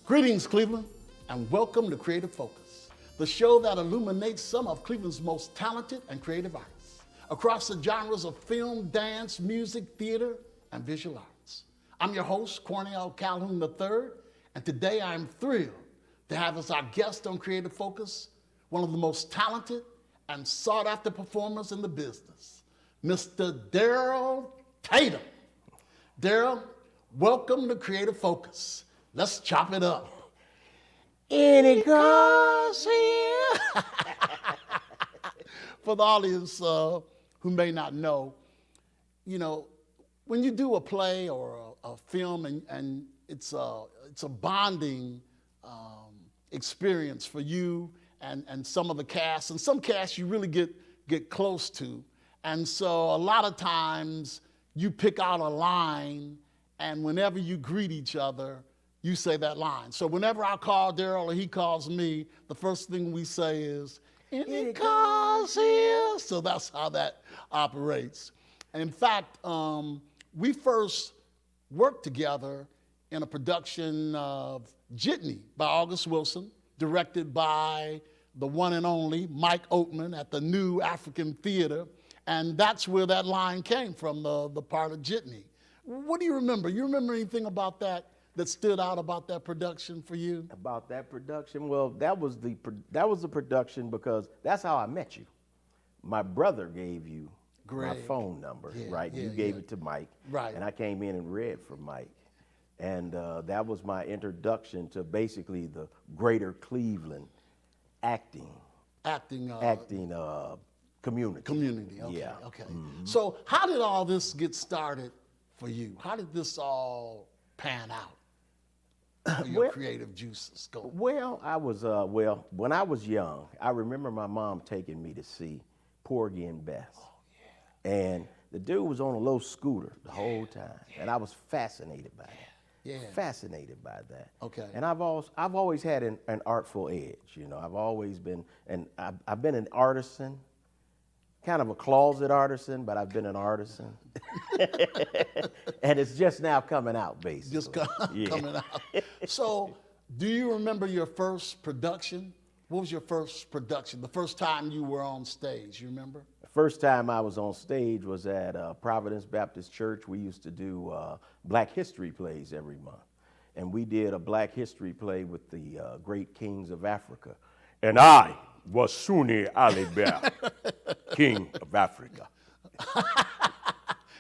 Greetings, Cleveland, and welcome to Creative Focus, the show that illuminates some of Cleveland's most talented and creative artists across the genres of film, dance, music, theater, and visual arts. I'm your host, Cornell Calhoun III, and today I'm thrilled to have as our guest on Creative Focus one of the most talented and sought-after performers in the business, Mr. Darryl Tatum. Darryl, welcome to Creative Focus. Let's chop it up. Any cars here? For the audience who may not know, when you do a play or a film and it's a bonding experience for you and some of the cast, and some cast you really get close to. And so a lot of times you pick out a line, and whenever you greet each other, you say that line. So whenever I call Darryl or he calls me, the first thing we say is, "Any cars here?" So that's how that operates. In fact, we first worked together in a production of Jitney by August Wilson, directed by the one and only Mike Oatman at the New African Theater. And that's where that line came from, the part of Jitney. What do you remember? You remember anything about that stood out about that production for you? About that production? Well, that was the production because that's how I met you. My brother gave you my phone number, right? You gave it to Mike, right? And I came in and read for Mike, and that was my introduction to basically the greater Cleveland acting community. Community. Okay. Yeah. Okay. Mm-hmm. So how did all this get started for you? How did this all pan out? Your creative juices go. Well, I was when I was young, I remember my mom taking me to see Porgy and Bess. Oh, yeah. And the dude was on a little scooter the whole time, and I was fascinated by that. Yeah. Fascinated by that. Okay. And I've always had an artful edge. I've always been, and I've been an artisan. Kind of a closet artisan, but I've been an artisan. And it's just now coming out, basically. Just coming out. So, do you remember your first production? What was your first production? The first time you were on stage, you remember? The first time I was on stage was at Providence Baptist Church. We used to do Black History plays every month. And we did a Black History play with the great kings of Africa. And I was Suni Ali Bear, King of Africa.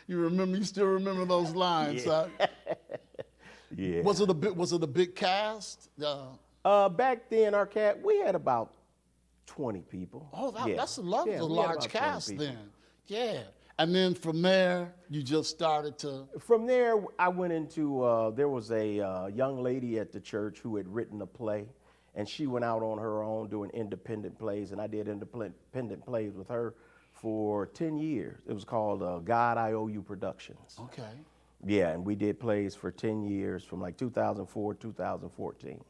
You still remember those lines, yeah. Huh? Yeah. Was it a big cast? Back then, our cast, we had about 20 people. Oh, that's a Yeah, large cast then. Yeah. And then from there, you just started to... From there, I went into, there was a young lady at the church who had written a play, and she went out on her own doing independent plays, and I did independent plays with her for 10 years. It was called God, I Owe You Productions. Okay. Yeah, and we did plays for 10 years from like 2004 to 2014.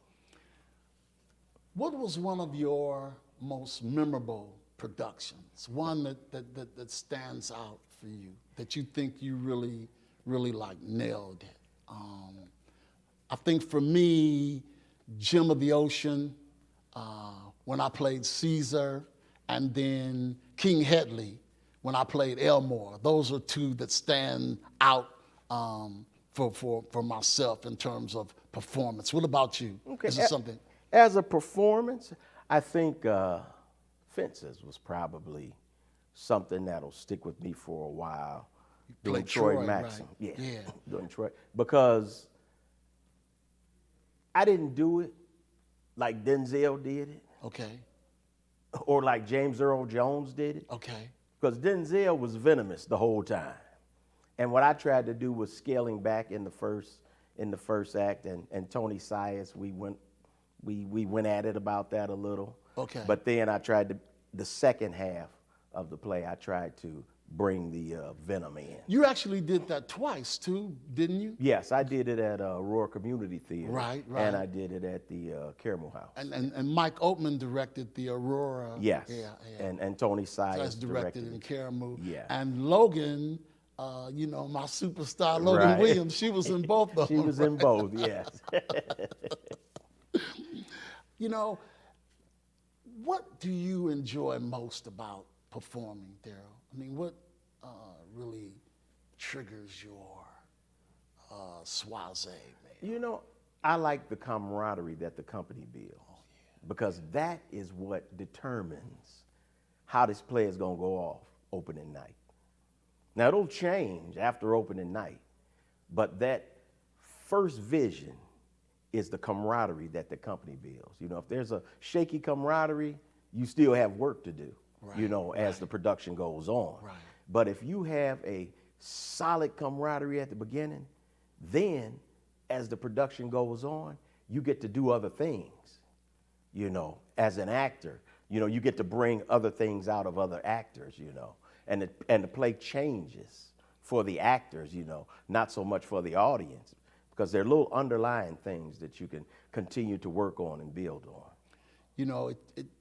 What was one of your most memorable productions? One that stands out for you, that you think you really, really nailed it? I think for me, Gem of the Ocean, when I played Caesar, and then King Hedley, when I played Elmore. Those are two that stand out for myself in terms of performance. What about you? Okay. Is it something? As a performance, I think Fences was probably something that'll stick with me for a while. Doing Troy Maxim. Right. Yeah. Doing Troy. Because I didn't do it like Denzel did it. Okay. Or like James Earl Jones did it. Okay. Because Denzel was venomous the whole time. And what I tried to do was scaling back in the first act, and Tony Sias, we went at it about that a little. Okay. But then I tried the second half of the play, I tried to bring the venom in. You actually did that twice too, didn't you? Yes, I did it at Aurora Community Theater. Right. And I did it at the Caramel House. And Mike Oatman directed the Aurora. Yes. Yeah. And Tony Sias directed in Caramel. Yeah. And Logan, my superstar Logan Williams, she was in both of them. She was in both, yes. You know, what do you enjoy most about performing, Darryl? I mean, what really triggers your soiree, man? You know, I like the camaraderie that the company builds because that is what determines how this play is going to go off opening night. Now, it'll change after opening night, but that first vision is the camaraderie that the company builds. You know, if there's a shaky camaraderie, you still have work to do, you know, as the production goes on. Right. But if you have a solid camaraderie at the beginning, then as the production goes on, you get to do other things, you know, as an actor. You know, you get to bring other things out of other actors, you know, and the play changes for the actors, you know, not so much for the audience, because there are little underlying things that you can continue to work on and build on. You know,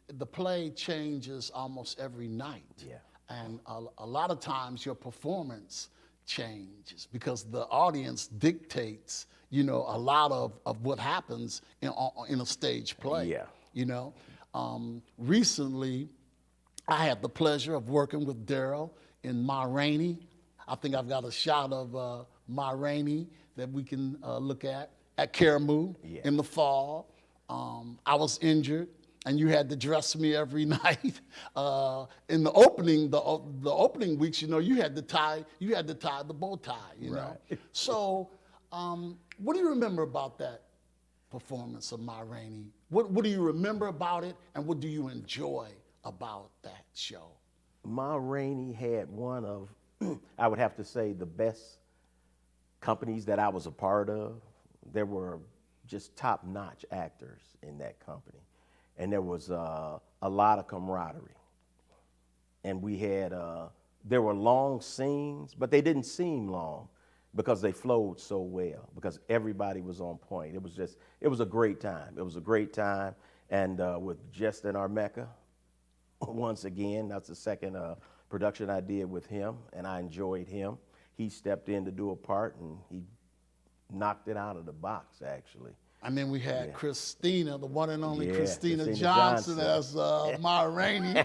the play changes almost every night. Yeah. And a lot of times your performance changes because the audience dictates, you know, a lot of what happens in a stage play. Yeah. You know, recently I had the pleasure of working with Darryl in Ma Rainey. I think I've got a shot of Ma Rainey that we can look at Caramoo in the fall. I was injured, and you had to dress me every night. In the opening weeks, you know, you had to tie the bow tie, you know. So, what do you remember about that performance of Ma Rainey? What do you remember about it, and what do you enjoy about that show? Ma Rainey had one of, I would have to say, the best companies that I was a part of. There were just top-notch actors in that company. And there was a lot of camaraderie. And we had, there were long scenes, but they didn't seem long because they flowed so well, because everybody was on point. It was a great time. It was a great time. And with Justin Armeka, once again, that's the second production I did with him, and I enjoyed him. He stepped in to do a part, and he knocked it out of the box, actually. And then we had Christina, the one and only Christina Christina Johnson as Ma Rainey.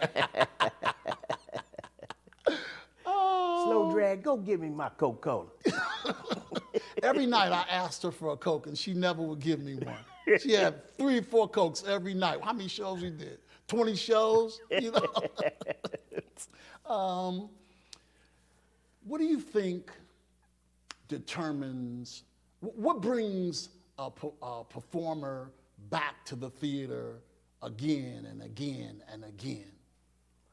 Slow drag, go give me my Coca-Cola. Every night I asked her for a Coke, and she never would give me one. She had 3 or 4 Cokes every night. How many shows we did? 20 shows, you know? What do you think determines, what brings a performer back to the theater again and again and again,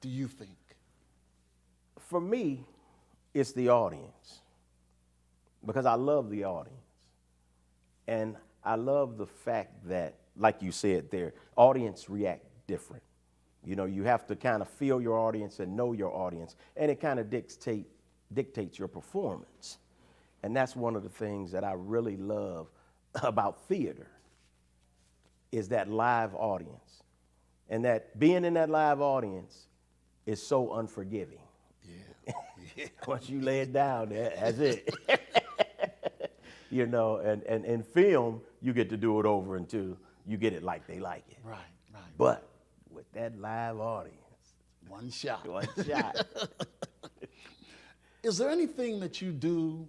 do you think? For me, it's the audience, because I love the audience. And I love the fact that, like you said there, audience react different. You know, you have to kind of feel your audience and know your audience, and it kind of dictates your performance. And that's one of the things that I really love about theater, is that live audience. And that being in that live audience is so unforgiving. Yeah. Once you lay it down, that's it. You know, and in film, you get to do it over until you get it like they like it. Right. But with that live audience, one shot. One shot. Is there anything that you do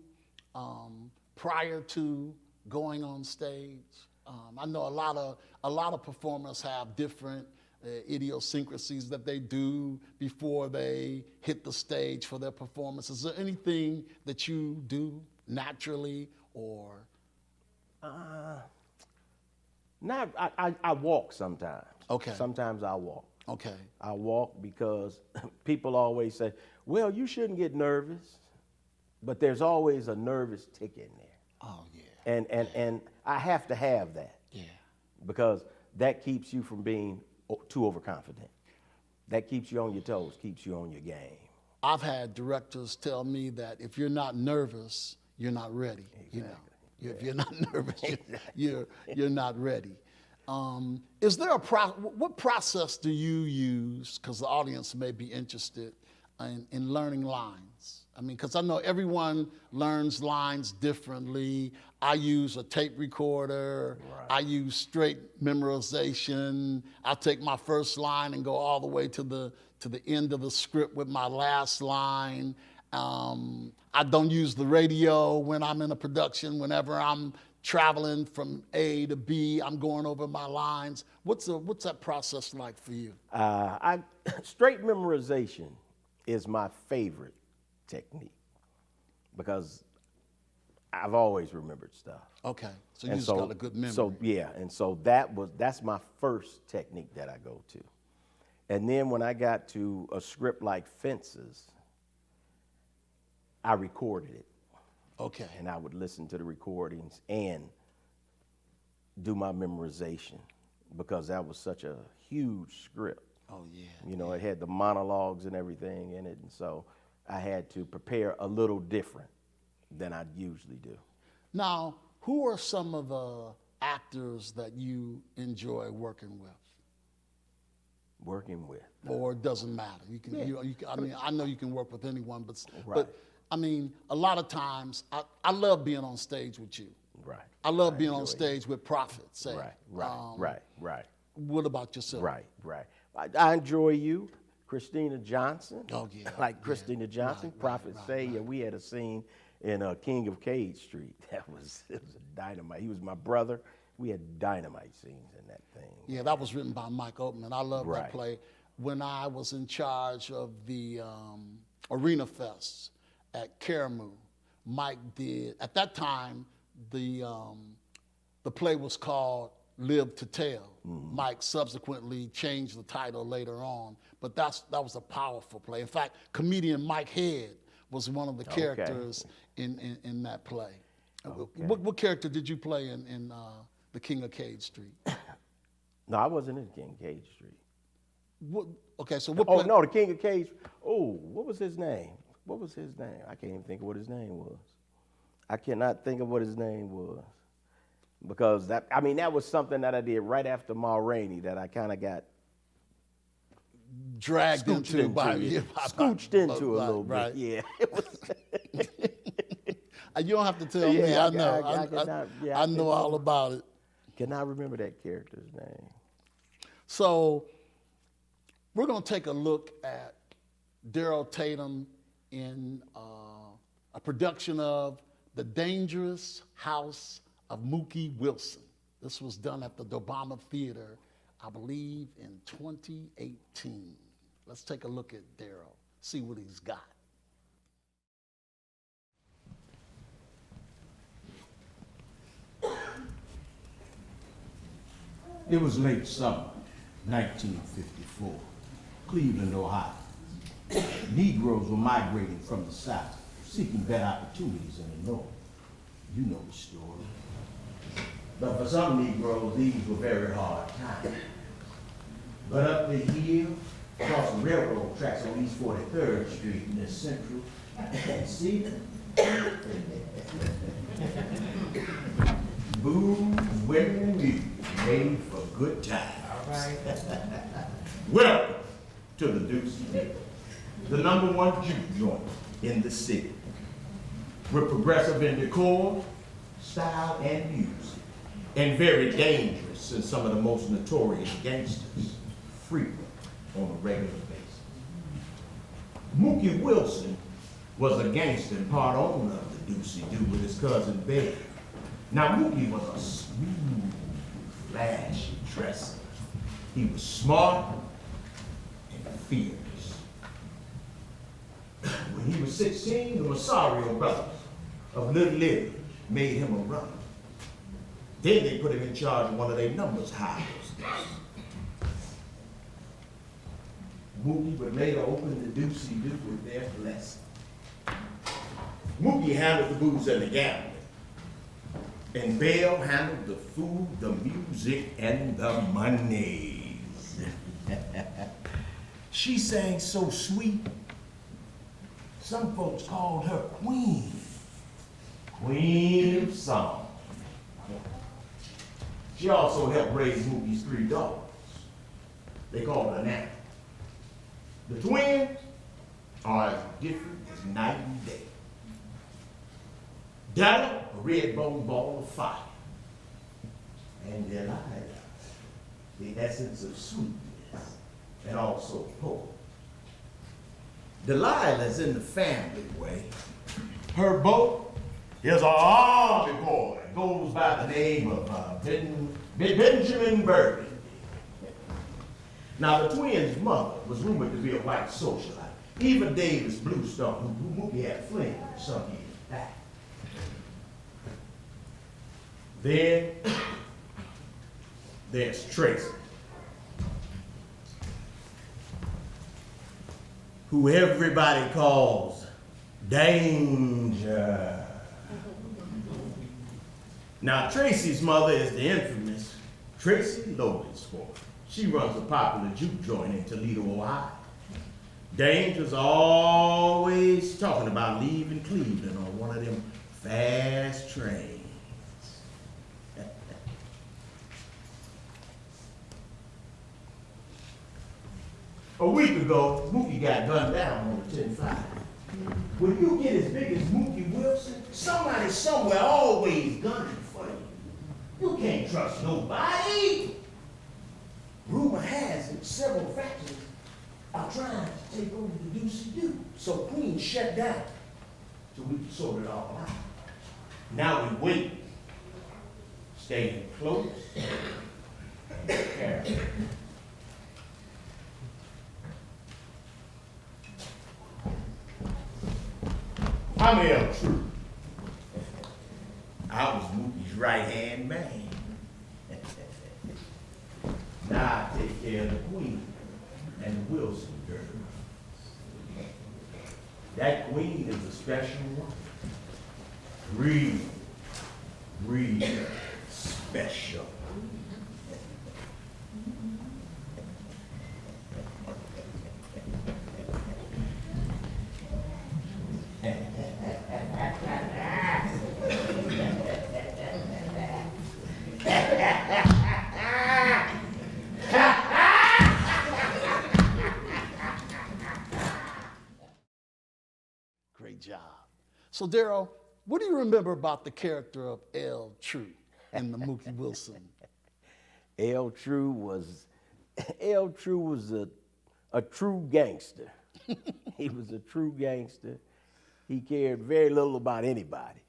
prior to going on stage? I know a lot of performers have different idiosyncrasies that they do before they hit the stage for their performance. Is there anything that you do naturally or? I walk sometimes. Okay. Sometimes I walk. Okay. I walk because people always say, well, you shouldn't get nervous, but there's always a nervous tick in there. Oh, yeah. And I have to have that. Yeah. Because that keeps you from being too overconfident. That keeps you on your toes, keeps you on your game. I've had directors tell me that if you're not nervous, you're not ready. Exactly. You know, if you're not nervous, you're not ready. Is there what process do you use? Because the audience may be interested in learning lines. I mean, because I know everyone learns lines differently. I use a tape recorder. Right. I use straight memorization. I take my first line and go all the way to the end of the script with my last line. I don't use the radio when I'm in a production. Whenever I'm traveling from A to B, I'm going over my lines. What's that process like for you? Straight memorization is my favorite technique because I've always remembered stuff. Okay, so you just got a good memory. So yeah, and so that's my first technique that I go to. And then when I got to a script like Fences, I recorded it. Okay. And I would listen to the recordings and do my memorization because that was such a huge script. Oh, yeah. You know, it had the monologues and everything in it, and so I had to prepare a little different than I usually do. Now, who are some of the actors that you enjoy working with? Working with. Or it doesn't matter. You can, you can, I mean, I know you can work with anyone, Right. but I mean, a lot of times, I love being on stage with you. Right. I love being on stage with Prophet, say. Right. What about yourself? Right. I enjoy you, Christina Johnson. Oh, yeah. Like Christina Johnson, Prophet say, yeah, we had a scene in King of Cage Street. It was a dynamite. He was my brother. We had dynamite scenes in that thing. Yeah, that was written by Mike Oatman. I love that Right. play. When I was in charge of the Arena Fest at Caramoo, Mike did, at that time, the play was called Live to Tell. Mm-hmm. Mike subsequently changed the title later on, but that was a powerful play. In fact, comedian Mike Head was one of the characters in that play. Okay. What character did you play in The King of Cage Street? No, I wasn't in King of Cage Street. So what Oh, play? no, the King of Cage. Oh, what was his name? I can't even think of what his name was. I cannot think of what his name was. Because that was something that I did right after Ma Rainey that I kind of got Dragged scooched into by scooched into a little right. bit. Yeah. It was You don't have to tell me. Yeah, I know. I know all about it. Cannot remember that character's name. So we're going to take a look at Darryl Tatum in a production of The Dangerous House of Mookie Wilson. This was done at the Dobama Theater, I believe, in 2018. Let's take a look at Darryl, see what he's got. It was late summer, 1954, Cleveland, Ohio. Negroes were migrating from the South, seeking better opportunities in the North. You know the story. But for some Negroes, these were very hard times. But up the hill, across the railroad tracks on East 43rd Street in the central, see? Booze, women, and music made for good times. All right. Welcome to the Deuce, the #1 juke joint in the city. We're progressive in decor, style, and music, and very dangerous since some of the most notorious gangsters frequent on a regular basis. Mookie Wilson was a gangster and part owner of the Deucey-Doo with his cousin Bear. Now, Mookie was a smooth, flashy dresser. He was smart and fierce. When he was 16, the Rosario brothers of Little Italy made him a runner. Then they put him in charge of one of their numbers houses. Mookie would later open the Deucey-Doo with their blessing. Mookie handled the booze and the gambling. And Belle handled the food, the music, and the monies. She sang so sweet, some folks called her Queen. Queen of Song. She also helped raise Mookie's 3 daughters. They called her Nana. The twins are as different was night and day. Darryl, a red bone ball of fire. And Delilah, the essence of sweetness, and also hope. Delilah's in the family way. Her beau is an army boy, goes by the name of Benjamin Burgundy. Now, the twins' mother was rumored to be a white socialite. Eva Davis Bluestone, who Mookie had fling with some years back. Then, there's Tracy, who everybody calls Danger. Now, Tracy's mother is the infamous Tracy Lodensport. She runs a popular juke joint in Toledo, Ohio. Danger's always talking about leaving Cleveland on one of them fast trains. A week ago, Mookie got gunned down on the 10-5. When you get as big as Mookie Wilson, somebody somewhere always gunning for you. You can't trust nobody. Rumor has it several factions are trying to take over the deuce-y-do. So Queen shut down till we can sort it all out. Now we wait, staying close, careful. I'm L. True. I was Mookie's right-hand man. Now I take care of the Queen and the Wilson girl. That Queen is a special one. Real special. Great job. So, Darryl, what do you remember about the character of L. True in the Mookie Wilson? L. True was a true gangster. He was a true gangster. He cared very little about anybody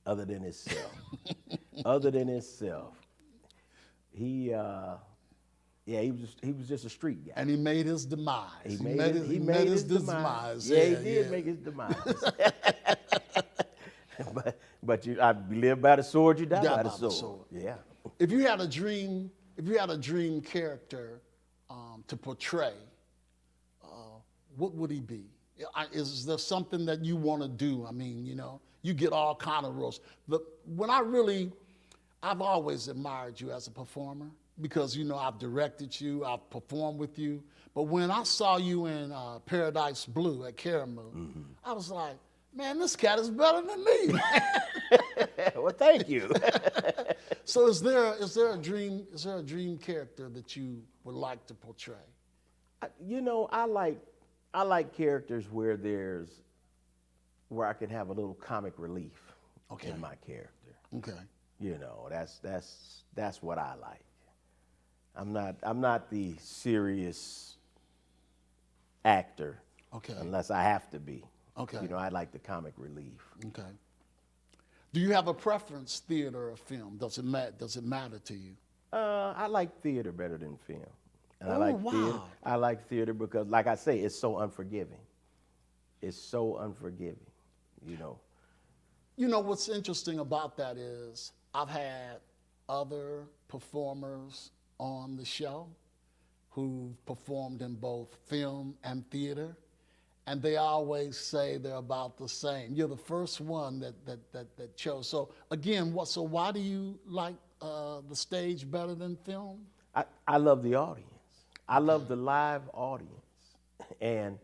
other than himself. Other than himself. He was just a street guy. And he made his demise. He made his demise. Yeah, he did make his demise. but I live by the sword, you die by the sword. Yeah. If you had a dream character to portray, what would he be? Is there something that you want to do? I mean, you get all kind of roles. But I've always admired you as a performer because, I've directed you, I've performed with you. But when I saw you in Paradise Blue at Caramoo, I was like, man, this cat is better than me. Well, thank you. So is there a dream character that you would like to portray? I like characters where I can have a little comic relief in my character. Okay. That's what I like. I'm not the serious actor unless I have to be. Okay. I like the comic relief. Okay. Do you have a preference, theater or film? Does it matter to you? I like theater better than film. And wow. I like theater because, like I say, it's so unforgiving. It's so unforgiving, What's interesting about that is I've had other performers on the show who performed in both film and theater, and they always say they're about the same. You're the first one that chose. So again, why do you like the stage better than film? I love the audience. I love the live audience, and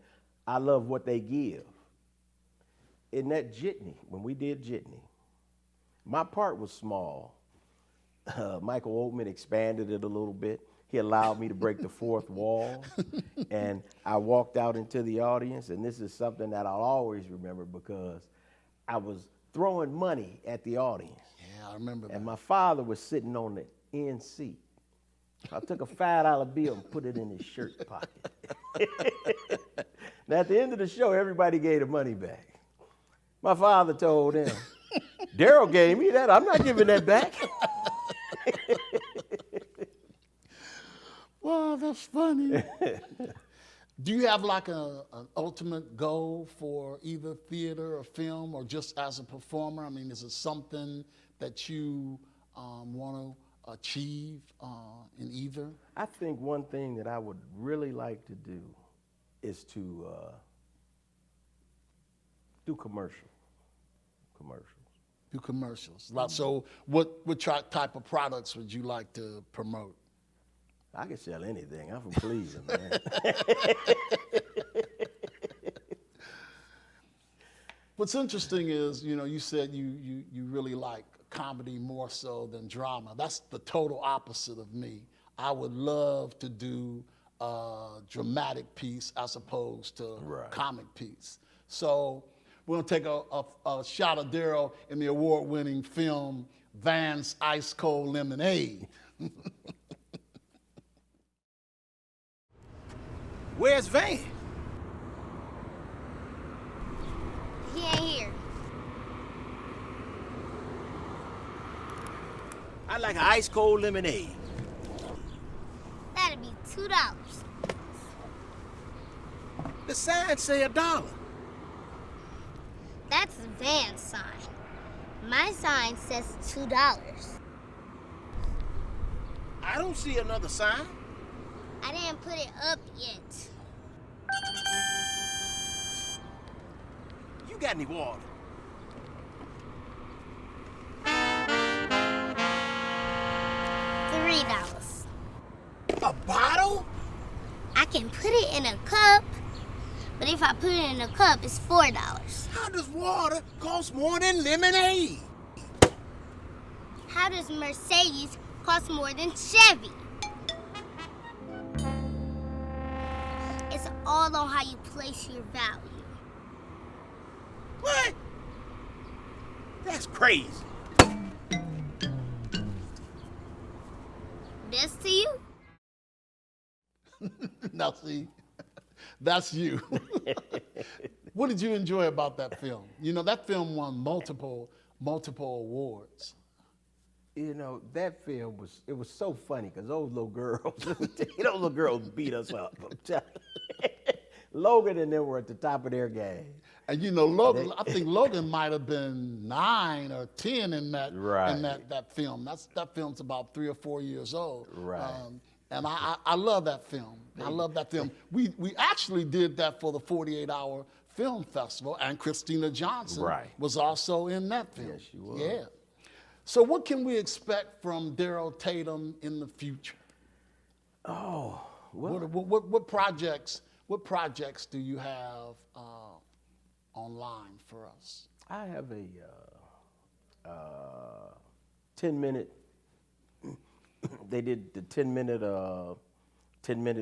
I love what they give. In that jitney, when we did jitney, my part was small. Michael Oldman expanded it a little bit. He allowed me to break the fourth wall, and I walked out into the audience, and this is something that I'll always remember because I was throwing money at the audience. Yeah, I remember that. And my father was sitting on the end seat. I took a $5 bill and put it in his shirt pocket. Now, at the end of the show, everybody gave the money back. My father told him, Darryl gave me that. I'm not giving that back. Wow, that's funny. Do you have like an ultimate goal for either theater or film or just as a performer? I mean, is it something that you want to achieve in either? I think one thing that I would really like to do is to do commercials. Do commercials. So what type of products would you like to promote? I can sell anything. I'm from Cleveland, man. What's interesting is, you said you really like comedy more so than drama. That's the total opposite of me. I would love to do a dramatic piece as opposed to comic piece. So we're gonna take a shot of Darryl in the award-winning film Van's Ice Cold Lemonade. Where's Van? He ain't here. I'd like an ice cold lemonade. That'd be $2. The sign say $1. That's Van's sign. My sign says $2. I don't see another sign. I didn't put it up yet. You got any water? $3. A bottle? I can put it in a cup, but if I put it in a cup, it's $4. How does water cost more than lemonade? How does Mercedes cost more than Chevy? It's all on how you place your value. What? That's crazy. This to you? Now see, that's you. What did you enjoy about that film? That film won multiple awards. That film was so funny because those little girls beat us up. I'm telling you. Logan and them were at the top of their game. And Logan, I think Logan might have been 9 or 10 in that that film. That film's about 3 or 4 years old. Right. And I love that film. I love that film. We actually did that for the 48-hour film festival, and Christina Johnson was also in that film. Yes, she was. Yeah. So what can we expect from Darryl Tatum in the future? Oh, well. What projects do you have online for us? I have a 10-minute. They did the 10-minute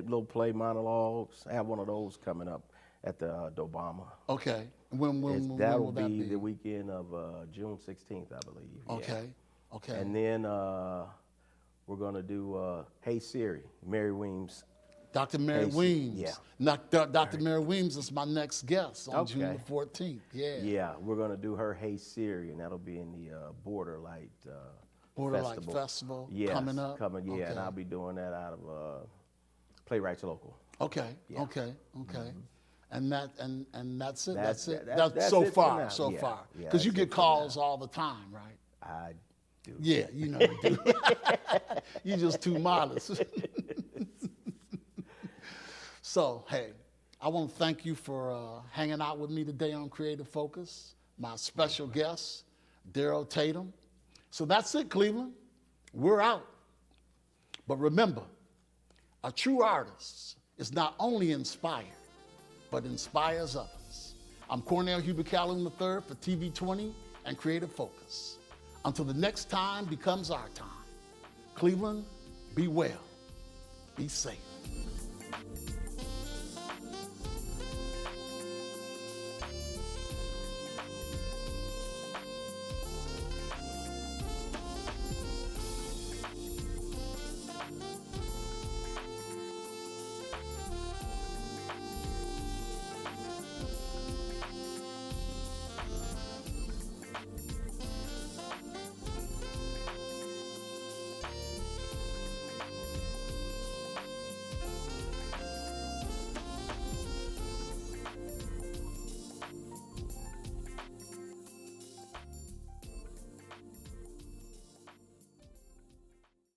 little play monologues. I have one of those coming up at the Obama. Okay. When That'll will that be? the weekend of June 16th, I believe. Okay. Yeah. Okay. And then we're gonna do Hey Siri, Mary Weems. Dr. Mary Weems. Yeah. Dr. Mary Weems is my next guest on June the 14th. Yeah. Yeah, we're gonna do her Hey Siri, and that'll be in the Borderlight Festival yes, coming up. Okay. And I'll be doing that out of Playwrights Local. Okay. Yeah. Okay. And that's it. That's it. it. That's That's so it for far. now. So Yeah. far. Yeah, Because you that's get it for calls now. all the time, right? I do. Yeah, you do. You're just too modest. So, hey, I want to thank you for hanging out with me today on Creative Focus. My special guest, Darryl Tatum. So that's it, Cleveland. We're out. But remember, a true artist is not only inspired, but inspires others. I'm Cornell Hubert Calhoun III for TV 20 and Creative Focus. Until the next time becomes our time. Cleveland, be well. Be safe.